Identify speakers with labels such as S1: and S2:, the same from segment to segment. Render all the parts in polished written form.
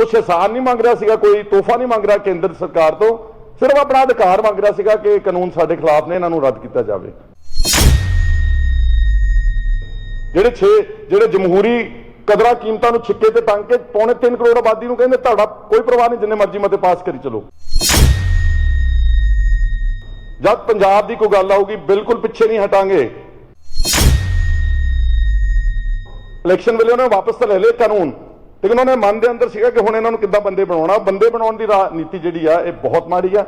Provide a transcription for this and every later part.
S1: कुछ एहसान नहीं मंग रहा सीगा, कोई तोहफा नहीं मंग रहा केंद्र सरकार तो, सिर्फ अपना अधिकार मंग रहा सीगा कि कानून साडे खिलाफ ने, इन्हां नूं रद्द किया जाए। ਜਿਹੜੇ जमहूरी कदरां कीमतां नूं छिक्के ते टंग के पौने 3 करोड़ आबादी नूं कहंदे तुहाडा कोई परवाह नहीं, जिन्ने मर्जी मते पास करी चलो। जब पंजाब की कोई गल आऊगी बिल्कुल पिछे नहीं हटांगे। इलेक्शन वेले उन्होंने वापस तो ले लिया कानून, लेकिन उन्होंने मन के अंदर सीगा कि हुण इन्हां नूं किद्दां बंदे बनाउणा। बंदे बनाउण दी नीति जिहड़ी आ इह बहुत माड़ी आ।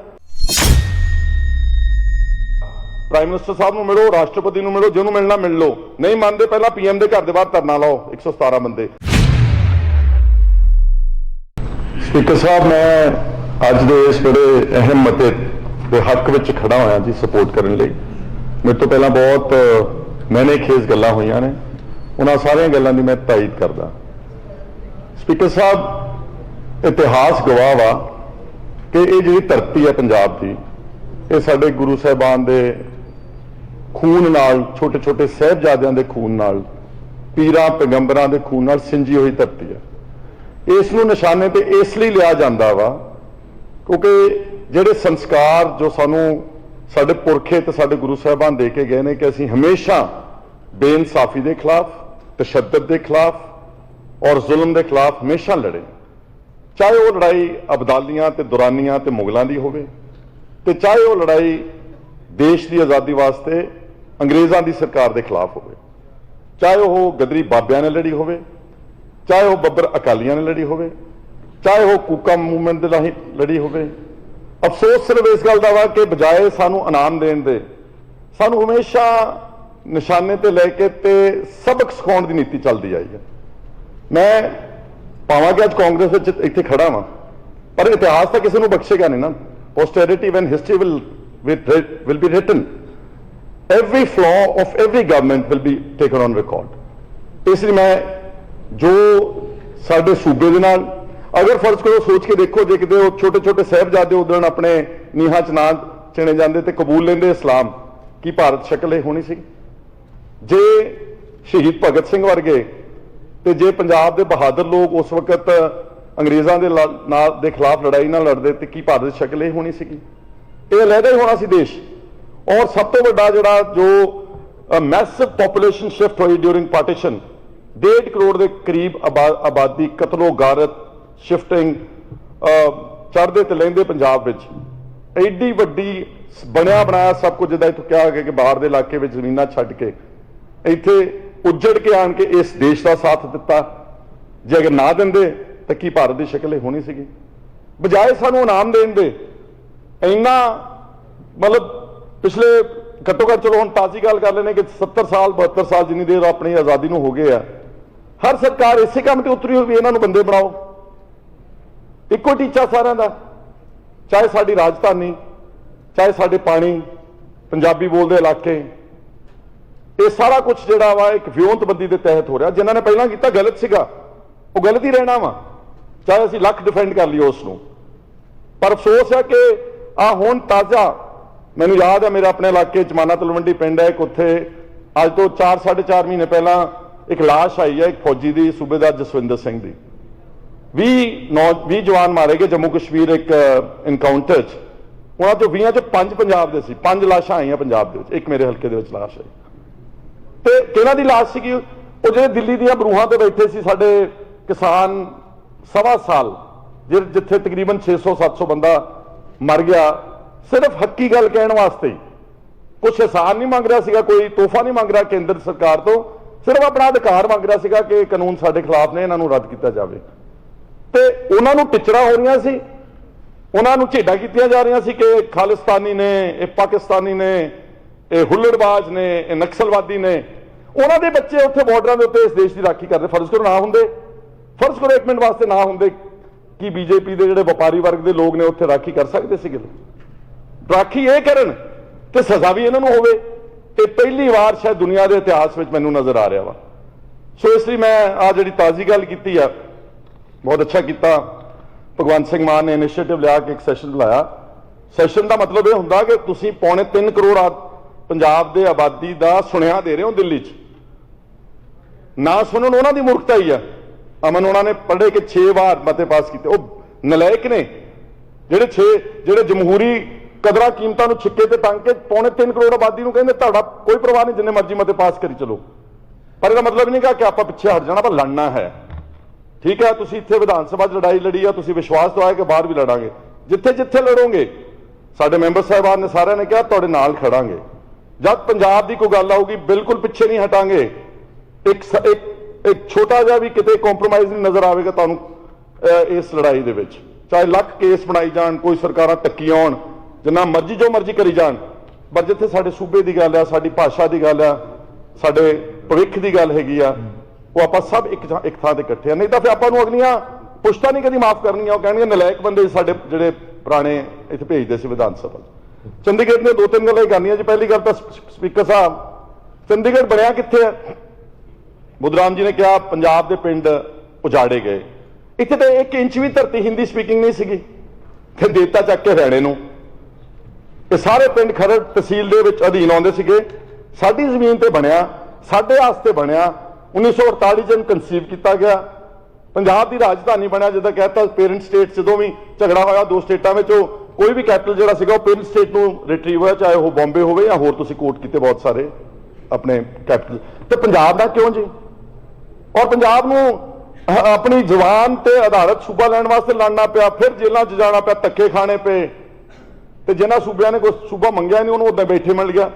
S1: प्राइम मिनिस्टर साहब नूं मिलो, राष्ट्रपति नूं मिलो, जिहनूं मिलना मिल लो। नहीं मानते पहला पीएम के घर के बाहर धरना लाओ 117 बंदे। स्पीकर साहब, मैं अज दे इस बड़े अहम मते के हक विच खड़ा होया जी सपोर्ट करने लई। मेरे तो पहला बहुत मैंने खेज गल्लां होईयां ने, उन्हां सारियां गल्लां दी मैं तायद करदा। स्पीकर साहब, इतिहास गवाह वा कि ये जिहड़ी धरती है पंजाब की, ये साडे गुरु साहिबान दे खून नाल, छोटे छोटे साहिबजादियां दे खून नाल, पीरां पैगंबरां दे खून नाल सिंजी हुई धरती है। इस नूं निशाने ते इसलिए लिया जांदा वा क्योंकि जिहड़े संस्कार जो सानू साडे पुरखे ते साडे गुरु साहिबान दे के गए ने कि असीं हमेशा बेइंसाफी के खिलाफ, तशद्दद के खिलाफ और जुल्म के खिलाफ हमेशा लड़े। चाहे वो लड़ाई अबदालियां ते दुरानियां ते मुगलों की होवे, ते चाहे वो लड़ाई देश की आज़ादी वास्ते अंग्रेज़ों की सरकार के खिलाफ होवे, चाहे वो गदरी बाबिया ने लड़ी होवे, चाहे वो बब्बर अकालियां ने लड़ी होवे, चाहे वो कूका मूवमेंट के राही लड़ी होवे। अफसोस सिर्फ इस गल का वा कि बजाए सानू इनाम देण दे, सानू हमेशा निशाने ते लैके ते सबक सिखाउण दी नीति चलती आई है। मैं भावां कि अज कांग्रेस इत्थे खड़ा वां, पर इतिहास तो किसी को बख्शेगा नहीं ना। Posterity when history will be written, every flaw of every government will be taken on record। इसलिए मैं जो साडे सूबे दे नाल अगर फर्ज करो सोच के देखो, जे किते छोटे छोटे साहिबजादे उदण अपने नीहां च ना चिणे जांदे ते कबूल लेंदे इस्लाम, की भारत शक्ल होनी सी? जे शहीद भगत सिंह वर्गे ते जे पंजाब दे बहादुर लोग उस वक्त अंग्रेज़ों के खिलाफ लड़ाई ना लड़ते तो की भारत की शक्ल होनी सी? ये लहदा ही होना सी देश। और सब तो वड्डा जिहड़ा जो मैसिव पॉपुलेशन शिफ्ट हुई ड्यूरिंग पार्टीशन, 1.5 करोड़ के करीब आबादी कतलो गारत शिफ्टिंग चढ़ते तो लेंदे पंजाब विच, एडी वड्डी बनया बनाया सब कुछ जिद्दां इत्थों कहा गया कि बाहर के इलाके में जमीनां छड्ड के इत्थे उजड़ के आन के इस देश का साथ दिता। जे अगर ना देंदे तो की भारत की शक्ल होनी सी? बजाए सानू इनाम देण दे, इन्ना मतलब पिछले घट्टो घट्ट चलो हम ताजी गल कर लेने कि 70 साल 72 साल जिन्नी देर अपनी आज़ादी नूं हो गए आ, हर सरकार इसे काम ते उतरी हुई इन्हां नूं बंदे बनाओ। इक्को टीचा सारिਆਂ ਦਾ, चाहे साडी राजधानी, चाहे साडे पानी, पंजाबी बोलते इलाके, ये सारा कुछ जिहड़ा वा एक विਉਂਤਬੰਦੀ के तहत हो रहा। जिन्होंने पहला किया गलत सीगा, वो गलत ही रहना वा, चाहे असीं लख डिफेंड कर लियो उसनूं। पर अफसोस है कि आ हुण ताज़ा मैनूं याद है, मेरे अपने इलाके माना तलवंडी पिंड है, एक उत्थे अज तो 4-4.5 महीने पहला एक लाश आई है, एक फौजी की, सूबेदार जसविंदर सिंह की। 20 जवान मारे गए जम्मू कश्मीर एक इनकाउंटर च, उन्हां चों 20 चों 5 पंजाब दे सी। 5 लाशां आईयां पंजाब दे विच, एक मेरे हल्के दे विच लाश आई। ते किहनां दी लाश सीगी? वो जिहड़े दिल्ली दीयां बरूहां ते बैठे सी साडे किसान, 1.25 साल जिथे तकरीबन 600-700 बंदा मर गया, सिर्फ हक्की गल कहने वास्ते। कुछ एहसान नहीं मंग रहा सीगा, कोई तोहफा नहीं मंग रहा केंद्र सरकार तो, सिर्फ अपना अधिकार मंग रहा सीगा कि कानून साडे खिलाफ ने, इन्हां नूं रद्द किया जाए। ते उन्हां नूं टिचड़ा हो रही सी, उन्हां नूं झेडां कीतियां जा रही सी कि खालिस्तानी ने, पाकिस्तानी ने, हुल्लड़बाज ने, नक्सलवादी ने। उन्हां दे बच्चे उत्थे बॉर्डरां दे उत्ते इस देश की राखी करते। फर्ज करो ना हुंदे, फर्ज करो 1 मिनट वास्ते ना हुंदे, कि बीजेपी के जिहड़े व्यापारी वर्ग के लोग ने उत्थे राखी कर सकते सी? राखी ये करन कि सज़ा भी इन्हां नूं होवे। ये पहली बार शायद दुनिया के इतिहास में मैनूं नज़र आ रहा वा। सो इसलिए मैं आ जिहड़ी ताज़ी गल कीती है, बहुत अच्छा किया भगवंत सिंह मान ने इनिशिएटिव लिया कि एक सैशन बुलाया। सैशन का मतलब यह होंदा कि तुसीं पौने 3 करोड़ पंजाब के आबादी का सुनिया दे रहे हो दिल्ली च। ना सुनन उन्हां दी मूर्खता ही है। ਅਮਨ ਉਹਨਾਂ ਨੇ ਪੜ੍ਹੇ ਕਿ 6 ਵਾਰ ਮਤੇ ਪਾਸ ਕੀਤੇ। ਉਹ ਨਲਾਇਕ ਨੇ ਜਿਹੜੇ ਜਮਹੂਰੀ ਕਦਰਾਂ ਕੀਮਤਾਂ ਨੂੰ ਛਿੱਕੇ ਤੇ ਟੰਗ ਕੇ 3.25 ਕਰੋੜ ਆਬਾਦੀ ਨੂੰ ਕਹਿੰਦੇ ਤੁਹਾਡਾ ਕੋਈ ਪਰਵਾਹ ਨਹੀਂ, ਜਿੰਨੇ ਮਰਜ਼ੀ ਮਤੇ ਪਾਸ ਕਰੀ ਚਲੋ। ਪਰ ਇਹਦਾ ਮਤਲਬ ਨਹੀਂ ਗਾ ਕਿ ਆਪਾਂ ਪਿੱਛੇ ਹਟ ਜਾਣਾ, ਪਰ ਲੜਨਾ ਹੈ। ਠੀਕ ਹੈ, ਤੁਸੀਂ ਇੱਥੇ ਵਿਧਾਨ ਸਭਾ 'ਚ ਲੜਾਈ ਲੜੀ ਆ, ਤੁਸੀਂ ਵਿਸ਼ਵਾਸ ਦਵਾਇਆ ਕਿ ਬਾਹਰ ਵੀ ਲੜਾਂਗੇ। ਜਿੱਥੇ ਜਿੱਥੇ ਲੜੋਗੇ ਸਾਡੇ ਮੈਂਬਰ ਸਾਹਿਬਾਨ ਨੇ ਸਾਰਿਆਂ ਨੇ ਕਿਹਾ ਤੁਹਾਡੇ ਨਾਲ ਖੜਾਂਗੇ। ਜਦ ਪੰਜਾਬ ਦੀ ਕੋਈ ਗੱਲ ਆਊਗੀ ਬਿਲਕੁਲ ਪਿੱਛੇ ਨਹੀਂ ਹਟਾਂਗੇ। ਇੱਕ ਛੋਟਾ ਜਿਹਾ ਵੀ ਕਿਤੇ ਕੰਪਰੋਮਾਈਜ਼ ਨਹੀਂ ਨਜ਼ਰ ਆਵੇਗਾ ਤੁਹਾਨੂੰ ਇਸ ਲੜਾਈ ਦੇ ਵਿੱਚ। ਚਾਹੇ ਲੱਖ ਕੇਸ ਬਣਾਈ ਜਾਣ, ਕੋਈ ਸਰਕਾਰਾਂ ਟੱਕੀ ਆਉਣ, ਜਿੰਨਾ ਮਰਜ਼ੀ ਜੋ ਮਰਜ਼ੀ ਕਰੀ ਜਾਣ, ਪਰ ਜਿੱਥੇ ਸਾਡੇ ਸੂਬੇ ਦੀ ਗੱਲ ਆ, ਸਾਡੀ ਭਾਸ਼ਾ ਦੀ ਗੱਲ ਆ, ਸਾਡੇ ਭਵਿੱਖ ਦੀ ਗੱਲ ਹੈਗੀ ਆ, ਉਹ ਆਪਾਂ ਸਭ ਇੱਕ ਥਾਂ ਤੇ ਇਕੱਠੇ ਆ। ਨਹੀਂ ਤਾਂ ਫਿਰ ਆਪਾਂ ਨੂੰ ਅਗਲੀਆਂ ਪੁਸ਼ਤਾਂ ਨਹੀਂ ਕਦੀ ਮਾਫ ਕਰਨੀਆਂ। ਉਹ ਕਹਿਣਗੇ ਨਲਾਇਕ ਬੰਦੇ ਸਾਡੇ ਜਿਹੜੇ ਪੁਰਾਣੇ ਇੱਥੇ ਭੇਜਦੇ ਸੀ ਵਿਧਾਨ ਸਭਾ। ਚੰਡੀਗੜ੍ਹ ਦੀਆਂ 2-3 ਗੱਲਾਂ ਹੀ ਕਰਨੀਆਂ ਜੀ। ਪਹਿਲੀ ਗੱਲ ਤਾਂ ਸਪੀਕਰ ਸਾਹਿਬ, ਚੰਡੀਗੜ੍ਹ ਬਣਿਆ ਕਿੱਥੇ ਹੈ? ਬੁੱਧਰਾਮ ਜੀ ਨੇ ਕਿਹਾ ਪੰਜਾਬ ਦੇ ਪਿੰਡ ਉਜਾੜੇ ਗਏ। ਇੱਥੇ ਤਾਂ 1 ਇੰਚ ਵੀ ਧਰਤੀ ਹਿੰਦੀ ਸਪੀਕਿੰਗ ਨਹੀਂ ਸੀਗੀ, ਫਿਰ ਦੇਤਾ ਚੱਕ ਕੇ ਹਰਿਆਣੇ ਨੂੰ। ਇਹ ਸਾਰੇ ਪਿੰਡ ਖਰੜ ਤਹਿਸੀਲ ਦੇ ਵਿੱਚ ਅਧੀਨ ਆਉਂਦੇ ਸੀਗੇ। ਸਾਡੀ ਜ਼ਮੀਨ ਤੇ ਬਣਿਆ, ਸਾਡੇ ਵਾਸਤੇ ਬਣਿਆ। 1948 ਚ ਕਨਸੀਵ ਕੀਤਾ ਗਿਆ। ਪੰਜਾਬ ਦੀ ਰਾਜਧਾਨੀ ਬਣਿਆ, ਜਿੱਦਾਂ ਕਹਿਤਾ ਪੇਰੈਂਟ ਸਟੇਟ। ਜਦੋਂ ਵੀ ਝਗੜਾ ਹੋਇਆ 2 ਸਟੇਟਾਂ ਵਿੱਚ, ਉਹ ਕੋਈ ਵੀ ਕੈਪੀਟਲ ਜਿਹੜਾ ਸੀਗਾ ਉਹ ਪੇਰੈਂਟ ਸਟੇਟ ਨੂੰ ਰਿਟਰੀਵ ਹੋਇਆ, ਚਾਹੇ ਉਹ ਬੰਬੇ ਹੋਵੇ ਜਾਂ ਹੋਰ ਤੁਸੀਂ ਕੋਟ ਕੀਤੇ ਬਹੁਤ ਸਾਰੇ ਆਪਣੇ ਕੈਪੀਟਲ। ਤੇ ਪੰਜਾਬ ਦਾ ਕਿਉਂ ਜੀ? ਔਰ ਪੰਜਾਬ ਨੂੰ ਆਪਣੀ ਜ਼ੁਬਾਨ ਤੇ ਆਧਾਰਿਤ ਸੂਬਾ ਲੈਣ ਵਾਸਤੇ ਲੜਨਾ ਪਿਆ, ਫਿਰ ਜੇਲ੍ਹਾਂ 'ਚ ਜਾਣਾ ਪਿਆ, ਧੱਕੇ ਖਾਣੇ ਪਏ। ਤੇ ਜਿਨ੍ਹਾਂ ਸੂਬਿਆਂ ਨੇ ਕੋਈ ਸੂਬਾ ਮੰਗਿਆ ਨਹੀਂ ਉਹਨੂੰ ਉੱਦਾਂ ਬੈਠੇ ਮਿਲ ਗਿਆ।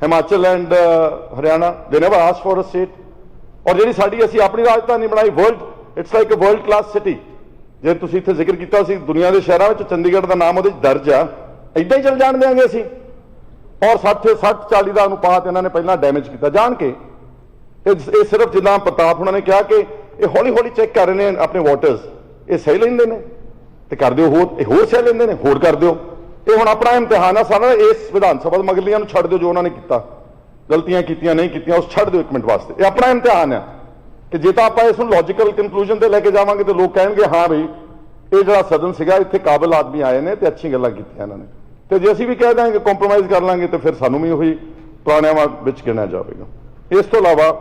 S1: Himachal and Haryana, they never ask for a state. ਔਰ ਜਿਹੜੀ ਸਾਡੀ ਅਸੀਂ ਆਪਣੀ ਰਾਜਧਾਨੀ ਬਣਾਈ, world it's like a world class city. ਜੇ ਤੁਸੀਂ ਇੱਥੇ ਜ਼ਿਕਰ ਕੀਤਾ ਸੀ ਦੁਨੀਆ ਦੇ ਸ਼ਹਿਰਾਂ ਵਿੱਚ ਚੰਡੀਗੜ੍ਹ ਦਾ ਨਾਮ ਉਹਦੇ 'ਚ ਦਰਜ ਆ, ਇਦਾਂ ਹੀ ਚੱਲ ਜਾਣ ਦਿਆਂਗੇ ਅਸੀਂ। ਔਰ 60-40 ਦਾ ਅਨੁਪਾਤ ਇਹਨਾਂ ਨੇ ਪਹਿਲਾਂ ਡੈਮੇਜ ਕੀਤਾ ਜਾਣ ਕੇ। ਇਹ ਸਿਰਫ ਜਿੱਦਾਂ ਪ੍ਰਤਾਪ ਉਹਨਾਂ ਨੇ ਕਿਹਾ ਕਿ ਇਹ ਹੌਲੀ ਹੌਲੀ ਚੈੱਕ ਕਰ ਰਹੇ ਨੇ ਆਪਣੇ ਵਾਟਰਸ, ਇਹ ਸਹੀ ਲੈਂਦੇ ਨੇ ਤੇ ਕਰ ਦਿਓ, ਹੋਰ ਸਹੀ ਲੈਂਦੇ ਨੇ ਹੋਰ ਕਰ ਦਿਓ। ਇਹ ਹੁਣ ਆਪਣਾ ਇਮਤਿਹਾਨ ਆ ਸਾਰਾ। ਇਸ ਵਿਧਾਨ ਸਭਾ ਮਗਰਲੀਆਂ ਨੂੰ ਛੱਡ ਦਿਓ, ਜੋ ਉਹਨਾਂ ਨੇ ਕੀਤਾ, ਗਲਤੀਆਂ ਕੀਤੀਆਂ ਨਹੀਂ ਕੀਤੀਆਂ ਉਸ ਛੱਡ ਦਿਓ 1 ਮਿੰਟ ਵਾਸਤੇ। ਇਹ ਆਪਣਾ ਇਮਤਿਹਾਨ ਹੈ ਕਿ ਜੇ ਤਾਂ ਆਪਾਂ ਇਸ ਨੂੰ ਲੌਜੀਕਲ ਕੰਕਲੂਜਨ ਤੇ ਲੈ ਕੇ ਜਾਵਾਂਗੇ ਤੇ ਲੋਕ ਕਹਿਣਗੇ ਹਾਂ ਬਈ ਇਹ ਜਿਹੜਾ ਸਦਨ ਸੀਗਾ ਇੱਥੇ ਕਾਬਿਲ ਆਦਮੀ ਆਏ ਨੇ ਤੇ ਅੱਛੀ ਗੱਲਾਂ ਕੀਤੀਆਂ ਇਹਨਾਂ ਨੇ। ਤੇ ਜੇ ਅਸੀਂ ਵੀ ਕਹਿ ਦਾਂਗੇ ਕੰਪਰੋਮਾਈਜ਼ ਕਰ ਲਾਂਗੇ ਤੇ ਫਿਰ ਸਾਨੂੰ ਵੀ ਉਹੀ ਪੁਰਾਣਿਆਂ ਵਿੱਚ ਗਿਣਿਆ ਜਾਵੇਗਾ। ਇਸ ਤੋਂ ਇਲਾਵਾ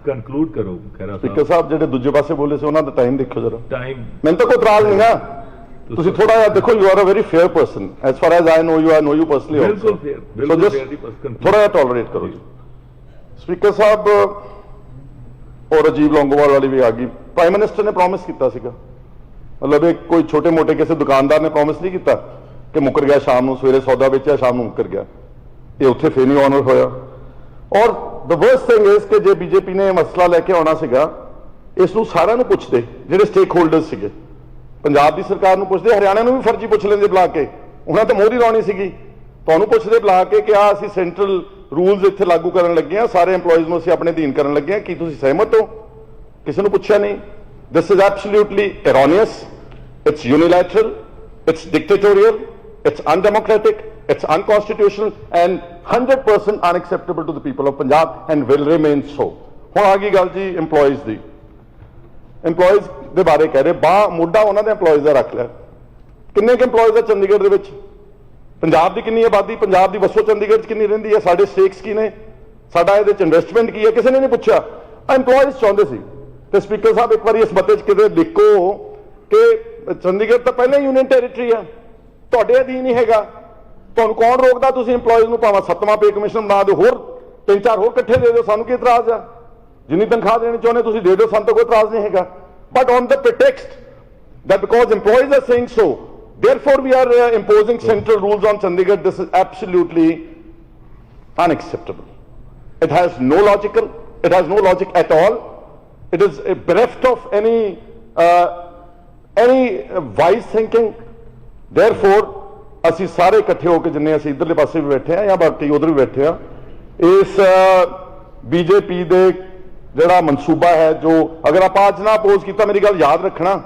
S2: ਕੰਕਲੂਡ ਕਰੋ ਖੈਰਾ
S1: ਸਪੀਕਰ ਸਾਹਿਬ, ਜਿਹੜੇ ਦੂਜੇ ਪਾਸੇ ਬੋਲੇ ਸੀ ਉਹਨਾਂ ਦਾ ਟਾਈਮ ਦੇਖੋ ਜਰਾ।
S2: ਟਾਈਮ
S1: ਮੈਨੂੰ ਤਾਂ ਕੋਈ ਇਤਰਾਜ਼ ਨਹੀਂ ਆ। ਤੁਸੀਂ ਥੋੜਾ ਜਿਹਾ ਦੇਖੋ, you are a very fair person as far as I know you, I know you personally also.
S2: ਬਿਲਕੁਲ ਫੇਅਰ, ਬਿਲਕੁਲ ਫੇਅਰ ਦੀ ਪਰਸਨ।
S1: ਥੋੜਾ ਜਿਹਾ ਟੋਲਰੇਟ ਕਰੋ ਜੀ। ਸਪੀਕਰ ਸਾਹਿਬ, ਔਰ ਰਾਜੀਵ ਲੌਂਗੋਵਾਲ ਵਾਲੀ ਵੀ ਆ ਗਈ। ਪ੍ਰਾਈਮ ਮਿਨਿਸਟਰ ਨੇ ਪ੍ਰੋਮਿਸ ਕੀਤਾ ਸੀਗਾ, ਮਤਲਬ ਇਹ ਕੋਈ ਛੋਟੇ ਮੋਟੇ ਕਿਸੇ ਦੁਕਾਨਦਾਰ ਨੇ ਪ੍ਰੋਮਿਸ ਨਹੀਂ ਕੀਤਾ ਕਿ ਮੁੱਕਰ ਗਿਆ ਸ਼ਾਮ ਨੂੰ, ਸਵੇਰੇ ਸੌਦਾ ਵੇਚਿਆ ਸ਼ਾਮ ਨੂੰ ਮੁੱਕਰ ਗਿਆ। ਇਹ ਉੱਥੇ ਫੇਰ ਨਹੀਂ ਆਨਰ ਹੋਇਆ। ਔਰ ਦ ਵਰਸਟ ਥਿੰਗ ਇਸ ਕਿ ਜੇ ਬੀਜੇਪੀ ਨੇ ਇਹ ਮਸਲਾ ਲੈ ਕੇ ਆਉਣਾ ਸੀਗਾ, ਇਸ ਨੂੰ ਸਾਰਿਆਂ ਨੂੰ ਪੁੱਛਦੇ, ਜਿਹੜੇ ਸਟੇਕ ਹੋਲਡਰਸ ਸੀਗੇ। ਪੰਜਾਬ ਦੀ ਸਰਕਾਰ ਨੂੰ ਪੁੱਛਦੇ, ਹਰਿਆਣਾ ਨੂੰ ਵੀ ਫਰਜ਼ੀ ਪੁੱਛ ਲੈਂਦੇ ਬੁਲਾ ਕੇ, ਉਹਨਾਂ ਤੇ ਮੋਹਰੀ ਲਾਉਣੀ ਸੀਗੀ। ਤੁਹਾਨੂੰ ਪੁੱਛਦੇ ਬੁਲਾ ਕੇ ਕਿ ਆ ਅਸੀਂ ਸੈਂਟਰਲ ਰੂਲਸ ਇੱਥੇ ਲਾਗੂ ਕਰਨ ਲੱਗੇ ਆ, ਸਾਰੇ EMPLOYEES ਨੂੰ ਅਸੀਂ ਆਪਣੇ ਅਧੀਨ ਕਰਨ ਲੱਗੇ ਆ, ਕੀ ਤੁਸੀਂ ਸਹਿਮਤ ਹੋ? ਕਿਸੇ ਨੂੰ ਪੁੱਛਿਆ ਨਹੀਂ। This is absolutely erroneous, it's unilateral, it's dictatorial, it's undemocratic, it's unconstitutional and 100% unacceptable to the people of Punjab and will remain so. ਹੁਣ ਆ ਗਈ ਗੱਲ ਜੀ EMPLOYEES ਦੀ। EMPLOYEES ਦੇ ਬਾਰੇ ਕਹਿ ਰਹੇ, ਮੋਢਾ ਉਹਨਾਂ ਦੇ EMPLOYEES ਦਾ ਰੱਖ ਲਿਆ। ਕਿੰਨੇ ਕੁ EMPLOYEES ਆ ਚੰਡੀਗੜ੍ਹ ਦੇ ਵਿੱਚ? ਪੰਜਾਬ ਦੀ ਕਿੰਨੀ ਆਬਾਦੀ, ਪੰਜਾਬ ਦੀ ਵਸੋਂ ਚੰਡੀਗੜ੍ਹ 'ਚ ਕਿੰਨੀ ਰਹਿੰਦੀ ਹੈ, ਸਾਡੇ ਸਟੇਕਸ ਕੀ ਨੇ, ਸਾਡਾ ਇਹਦੇ 'ਚ ਇਨਵੈਸਟਮੈਂਟ ਕੀ ਹੈ, ਕਿਸੇ ਨੇ ਨਹੀਂ ਪੁੱਛਿਆ। EMPLOYEES ਚਾਹੁੰਦੇ ਸੀ। ਤੇ ਸਪੀਕਰ ਸਾਹਿਬ, ਇੱਕ ਵਾਰੀ ਇਸ ਮਤੇ 'ਚ ਕਿਤੇ ਲਿਖੋ ਕਿ ਚੰਡੀਗੜ੍ਹ ਤਾਂ ਪਹਿਲਾਂ ਹੀ ਯੂਨੀਅਨ ਟੈਰੀਟਰੀ ਆ, ਤੁਹਾਡੇ ਅਧੀਨ ਹੀ ਹੈਗਾ। ਤੁਹਾਨੂੰ ਕੌਣ ਰੋਕਦਾ? ਤੁਸੀਂ EMPLOYEES ਨੂੰ ਭਾਵੇਂ 7ਵਾਂ ਪੇ ਕਮਿਸ਼ਨ ਬਣਾ ਦਿਓ, ਹੋਰ 3-4 ਹੋਰ ਇਕੱਠੇ ਦੇ ਦਿਓ, ਸਾਨੂੰ ਕੀ ਇਤਰਾਜ਼ ਆ? ਜਿੰਨੀ ਤਨਖਾਹ ਦੇਣੀ ਚਾਹੁੰਦੇ ਤੁਸੀਂ ਦੇ ਦਿਓ, ਸਾਨੂੰ ਤਾਂ ਕੋਈ ਇਤਰਾਜ਼ ਨਹੀਂ ਹੈਗਾ। But on the pretext that because employees are saying so, therefore we are imposing central rules on Chandigarh, this is absolutely unacceptable. It has no logic at all. It is bereft of any wise thinking. Therefore ਅਸੀਂ ਸਾਰੇ ਇਕੱਠੇ ਹੋ ਕੇ ਜਿੰਨੇ ਅਸੀਂ ਇਧਰਲੇ ਪਾਸੇ ਵੀ ਬੈਠੇ ਆ ਜਾਂ ਬਾਕੀ ਉਧਰ ਵੀ ਬੈਠੇ ਆ, ਇਸ ਬੀਜੇਪੀ ਦੇ ਜਿਹੜਾ ਮਨਸੂਬਾ ਹੈ, ਜੋ ਅਗਰ ਆਪਾਂ ਅੱਜ ਨਾ ਅਪੋਜ਼ ਕੀਤਾ, ਮੇਰੀ ਗੱਲ ਯਾਦ ਰੱਖਣਾ,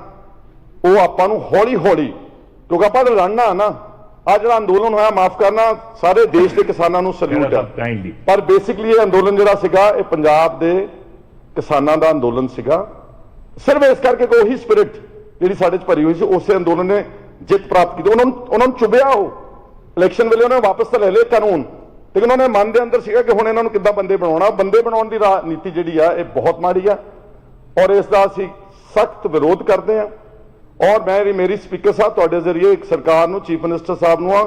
S1: ਉਹ ਆਪਾਂ ਨੂੰ ਹੌਲੀ ਹੌਲੀ, ਕਿਉਂਕਿ ਆਪਾਂ ਤਾਂ ਲੜਨਾ ਨਾ, ਆ ਜਿਹੜਾ ਅੰਦੋਲਨ ਹੋਇਆ, ਮਾਫ ਕਰਨਾ, ਸਾਰੇ ਦੇਸ਼ ਦੇ ਕਿਸਾਨਾਂ ਨੂੰ ਸਲੂਟ ਹੈ, ਪਰ ਬੇਸਿਕਲੀ ਇਹ ਅੰਦੋਲਨ ਜਿਹੜਾ ਸੀਗਾ ਇਹ ਪੰਜਾਬ ਦੇ ਕਿਸਾਨਾਂ ਦਾ ਅੰਦੋਲਨ ਸੀਗਾ। ਸਿਰਫ ਇਸ ਕਰਕੇ ਕਿ ਉਹੀ ਸਪਿਰਿਟ ਜਿਹੜੀ ਸਾਡੇ 'ਚ ਭਰੀ ਹੋਈ ਸੀ, ਉਸੇ ਅੰਦੋਲਨ ਨੇ ਜਿੱਤ ਪ੍ਰਾਪਤ ਕੀਤੀ। ਉਹਨਾਂ ਨੂੰ ਚੁਭਿਆ, ਉਹ ਇਲੈਕਸ਼ਨ ਵੇਲੇ ਉਹਨਾਂ ਨੇ ਵਾਪਸ ਤਾਂ ਲੈ ਲਏ ਕਾਨੂੰਨ, ਲੇਕਿਨ ਉਹਨਾਂ ਦੇ ਮਨ ਦੇ ਅੰਦਰ ਸੀਗਾ ਕਿ ਹੁਣ ਇਹਨਾਂ ਨੂੰ ਕਿੱਦਾਂ ਬੰਦੇ ਬਣਾਉਣਾ। ਬੰਦੇ ਬਣਾਉਣ ਦੀ ਨੀਤੀ ਜਿਹੜੀ ਆ ਇਹ ਬਹੁਤ ਮਾੜੀ ਆ। ਔਰ ਇਸ ਦਾ ਅਸੀਂ ਸਖਤ ਵਿਰੋਧ ਕਰਦੇ ਹਾਂ। ਔਰ ਮੇਰੀ ਸਪੀਕਰ ਸਾਹਿਬ ਤੁਹਾਡੇ ਜ਼ਰੀਏ ਇੱਕ ਸਰਕਾਰ ਨੂੰ, ਚੀਫ ਮਿਨਿਸਟਰ ਸਾਹਿਬ ਨੂੰ ਆ,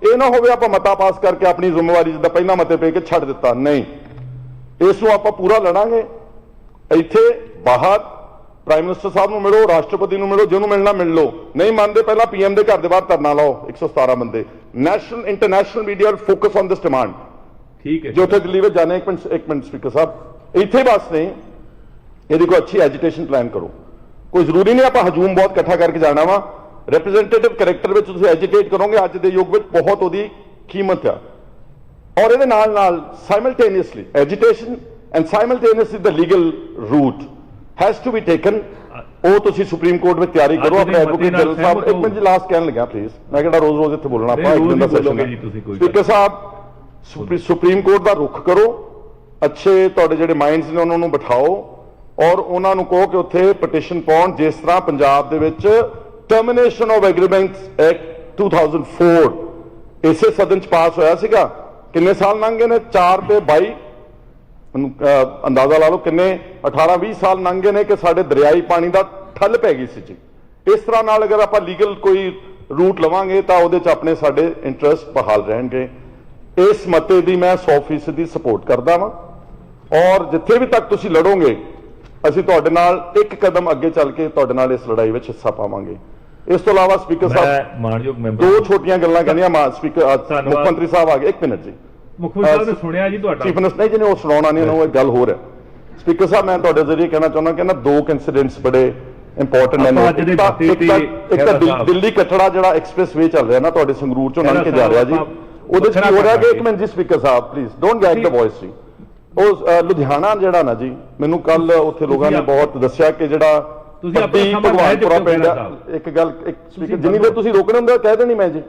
S1: ਇਹ ਨਾ ਹੋਵੇ ਆਪਾਂ ਮਤਾ ਪਾਸ ਕਰਕੇ ਆਪਣੀ ਜ਼ਿੰਮੇਵਾਰੀ ਜਿੱਦਾਂ ਪਹਿਲਾਂ ਮਤੇ ਪੇ ਕੇ ਛੱਡ ਦਿੱਤਾ, ਨਹੀਂ, ਇਸ ਨੂੰ ਆਪਾਂ ਪੂਰਾ ਲੜਾਂਗੇ। ਇੱਥੇ ਬਾਹਰ ਪ੍ਰਾਈਮ ਮਿਨਿਸਟਰ ਸਾਹਿਬ ਨੂੰ ਮਿਲੋ, ਰਾਸ਼ਟਰਪਤੀ ਨੂੰ ਮਿਲੋ, ਜਿਹਨੂੰ ਮਿਲਣਾ ਮਿਲ ਲਓ, ਨਹੀਂ ਮੰਨਦੇ ਪਹਿਲਾਂ ਪੀਐਮ ਦੇ ਘਰ ਦੇ ਬਾਹਰ ਧਰਨਾ ਲਾਓ, 117 ਬੰਦੇ। National international media focus on this demand.
S2: ठीक है
S1: जो ਉੱਥੇ ਦਿੱਲੀ ਵਿੱਚ ਜਾਣੇ, ਇੱਕ ਮਿੰਟ ਸਪੀਕਰ ਸਾਹਿਬ, ਇੱਥੇ ਬਸ ਨਹੀਂ, ਇਹਦੀ ਕੋਈ ਅੱਛੀ ਐਜੀਟੇਸ਼ਨ ਪਲਾਨ ਕਰੋ। ਕੋਈ ਜ਼ਰੂਰੀ ਨਹੀਂ ਆਪਾਂ ਹਜੂਮ ਬਹੁਤ ਇਕੱਠਾ ਕਰਕੇ ਜਾਣਾ ਵਾ, ਰਿਪਰੈਜ਼ੈਂਟੇਟਿਵ ਕੈਰੈਕਟਰ ਵਿੱਚ ਤੁਸੀਂ ਐਜੀਟੇਟ ਕਰੋਗੇ, ਅੱਜ ਦੇ ਯੁੱਗ ਵਿੱਚ ਬਹੁਤ ਉਹਦੀ ਕੀਮਤ ਆ। ਔਰ ਇਹਦੇ ਨਾਲ ਨਾਲ simultaneously agitation and simultaneously the legal route has to be taken. ਉਹ ਤੁਸੀਂ ਸੁਪਰੀਮ ਕੋਰਟ ਵਿੱਚ ਤਿਆਰੀ ਕਰੋ। ਆਪਣੇ ਐਡਵੋਕੇਟ ਜਨਰਲ ਸਾਹਿਬ, ਇੱਕ ਮਿੰਟ ਜੀ ਲਾਸਟ ਕਹਿਣ ਲੱਗਾ ਪਲੀਜ਼, ਮੈਂ ਕਿਹੜਾ ਰੋਜ਼ ਇੱਥੇ ਬੋਲਣਾ, ਆਪਾਂ ਇੱਕ ਦਿਨ ਦਾ ਸੈਸ਼ਨ ਹੈ। ਸਪੀਕਰ ਸਾਹਿਬ, ਸੁਪਰੀਮ ਕੋਰਟ ਦਾ ਰੁਖ ਕਰੋ, ਅੱਛੇ ਤੁਹਾਡੇ ਜਿਹੜੇ ਮਾਈਂਡਸ ਨੇ ਉਹਨਾਂ ਨੂੰ ਬਿਠਾਓ ਔਰ ਉਹਨਾਂ ਨੂੰ ਕਹੋ ਕਿ ਉੱਥੇ ਪਟੀਸ਼ਨ ਪਾਉਣ, ਜਿਸ ਤਰ੍ਹਾਂ ਪੰਜਾਬ ਦੇ ਵਿੱਚ ਟਰਮੀਨੇਸ਼ਨ ਆਫ ਐਗਰੀਮੈਂਟਸ ਐਕਟ 2004 ਇਸੇ ਸਦਨ ਚ ਪਾਸ ਹੋਇਆ ਸੀਗਾ। ਕਿੰਨੇ ਸਾਲ ਲੰਘ ਗਏ ਨੇ? 4 ਤੇ 22, ਅੰਦਾਜ਼ਾ ਲਾ ਲਓ ਕਿੰਨੇ, 18-20 ਸਾਲ ਲੰਘ ਗਏ ਨੇ ਕਿ ਸਾਡੇ ਦਰਿਆਈ ਪਾਣੀ ਦਾ ਠੱਲ ਪੈ ਗਈ ਸੀ ਜੀ। ਇਸ ਤਰ੍ਹਾਂ ਨਾਲ ਅਗਰ ਆਪਾਂ ਲੀਗਲ ਕੋਈ ਰੂਟ ਲਵਾਂਗੇ ਤਾਂ ਉਹਦੇ ਚ ਆਪਣੇ ਸਾਡੇ ਇੰਟਰਸਟ ਬਹਾਲ ਰਹਿਣਗੇ। ਇਸ ਮਤੇ ਦੀ ਮੈਂ 100% ਦੀ ਸਪੋਰਟ ਕਰਦਾ ਵਾਂ ਔਰ ਜਿੱਥੇ ਵੀ ਤੱਕ ਤੁਸੀਂ ਲੜੋਗੇ ਅਸੀਂ ਤੁਹਾਡੇ ਨਾਲ ਇੱਕ ਕਦਮ ਅੱਗੇ ਚੱਲ ਕੇ ਤੁਹਾਡੇ ਨਾਲ ਇਸ ਲੜਾਈ ਵਿੱਚ ਹਿੱਸਾ ਪਾਵਾਂਗੇ। ਇਸ ਤੋਂ ਇਲਾਵਾ ਸਪੀਕਰ ਸਾਹਿਬ,
S2: ਮਾਨਯੋਗ ਮੈਂਬਰ,
S1: ਦੋ ਛੋਟੀਆਂ ਗੱਲਾਂ ਕਹਿੰਦੀਆਂ। ਸਪੀਕਰ ਮੁੱਖ ਮੰਤਰੀ ਸਾਹਿਬ ਆ ਗਏ, ਇੱਕ ਮਿੰਟ ਜੀ।
S2: ਮੁੱਖ ਮੰਤਰੀ ਸਾਹਿਬ ਨੇ ਸੁਣਿਆ ਜੀ ਤੁਹਾਡਾ
S1: ਚੀਫ ਮਿਨਿਸਟਰ ਨਹੀਂ, ਜਿਹਨੇ ਉਹ ਸੁਣਾਉਣਾ ਨਹੀਂ, ਉਹ ਗੱਲ ਹੋਰ ਹੈ। ਸਪੀਕਰ ਸਾਹਿਬ, ਮੈਂ ਤੁਹਾਡੇ ਜ਼ਰੀਏ ਕਹਿਣਾ ਚਾਹੁੰਦਾ ਕਿ ਨਾ ਦੋ ਇਨਸੀਡੈਂਟਸ ਬੜੇ ਇੰਪੋਰਟੈਂਟ ਨੇ। ਇੱਕ ਦਿੱਲੀ ਕਟੜਾ ਜਿਹੜਾ ਐਕਸਪ੍ਰੈਸ ਵੇ ਚੱਲ ਰਿਹਾ ਨਾ ਤੁਹਾਡੇ ਸੰਗਰੂਰ ਚੋਂ ਲੰਘ ਕੇ ਜਾ ਰਿਹਾ ਜੀ, ਉਹਦੇ ਚ ਕੀ ਹੋ ਰਿਹਾ ਕਿ, ਇੱਕ ਮਿੰਟ ਜੀ speaker Sahib please don't get the voice ਜੀ। ਉਹ ਲੁਧਿਆਣਾ ਜਿਹੜਾ ਨਾ ਜੀ, ਮੈਨੂੰ ਕੱਲ ਉੱਥੇ ਲੋਕਾਂ ਨੇ ਬਹੁਤ ਦੱਸਿਆ ਕਿ ਜਿਹੜਾ ਪੱਦੀ ਭਗਵਾਨਪੁਰਾ ਪਿੰਡ, ਇੱਕ ਗੱਲ ਇੱਕ ਸਪੀਕਰ ਜਿੰਨੀ ਦੇਰ ਤੁਸੀਂ ਰੋਕਣੇ ਹੁੰਦੇ ਕਹਿ ਦੇਣੀ ਮੈਂ ਜੀ,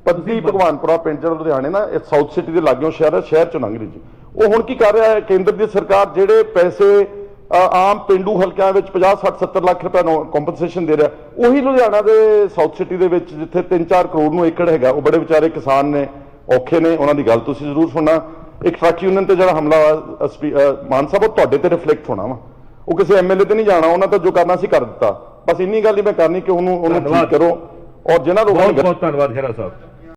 S1: ਪੱਦੀ ਭਗਵਾਨਪੁਰਾ ਪਿੰਡ ਜਿਹੜਾ ਲੁਧਿਆਣੇ ਨਾ, ਇਹ ਸਾਊਥ ਸਿਟੀ ਦੇ ਲਾਗਿਓਂ ਸ਼ਹਿਰ ਹੈ, ਸ਼ਹਿਰ ਚੋਂ ਲੰਘ ਰਹੀ ਜੀ। ਉਹ ਹੁਣ ਕੀ ਕਰ ਰਿਹਾ ਹੈ ਕੇਂਦਰ ਦੀ ਸਰਕਾਰ, ਜਿਹੜੇ ਪੈਸੇ ਆਮ ਪਿੰਡੂ ਹਲਕਿਆਂ ਵਿੱਚ 50, 60, 70 ਲੱਖ ਰੁਪਏ ਕੰਪਨਸੇਸ਼ਨ ਦੇ ਰਿਹਾ, ਉਹੀ ਲੁਧਿਆਣਾ ਦੇ ਸਾਊਥ ਸਿਟੀ ਦੇ ਵਿੱਚ ਜਿੱਥੇ 3-4 ਕਰੋੜ ਨੂੰ ਏਕੜ ਹੈਗਾ, ਉਹ ਬੜੇ ਵਿਚਾਰੇ ਕਿਸਾਨ ਨੇ, ਔਖੇ ਨੇ, ਉਹਨਾਂ ਦੀ ਗੱਲ ਤੁਸੀਂ ਜ਼ਰੂਰ ਸੁਣਨਾ। ਇੱਕ ਟਰੱਕ ਯੂਨੀਅਨ ਤੇ ਜਿਹੜਾ ਹਮਲਾ ਮਾਨ ਸਾਹਿਬ, ਉਹ ਤੁਹਾਡੇ ਤੇ ਰਿਫਲੈਕਟ ਹੋਣਾ ਵਾ, ਉਹ ਕਿਸੇ ਐਮਐਲਏ ਤੇ ਨਹੀਂ ਜਾਣਾ, ਉਹਨਾਂ ਤਾਂ ਜੋ ਕਰਨਾ ਸੀ ਕਰ ਦਿੱਤਾ। ਬਸ ਇੰਨੀ ਗੱਲ ਹੀ ਮੈਂ ਕਰਨੀ ਕਿ ਉਹਨੂੰ ਠੀਕ ਕਰੋ। ਔਰ ਜਿਹਨਾਂ ਲੋਕਾਂ ਨੇ
S2: ਬਹੁਤ ਧੰਨਵਾਦ ਖਹਿਰਾ ਸਾਹਿਬ।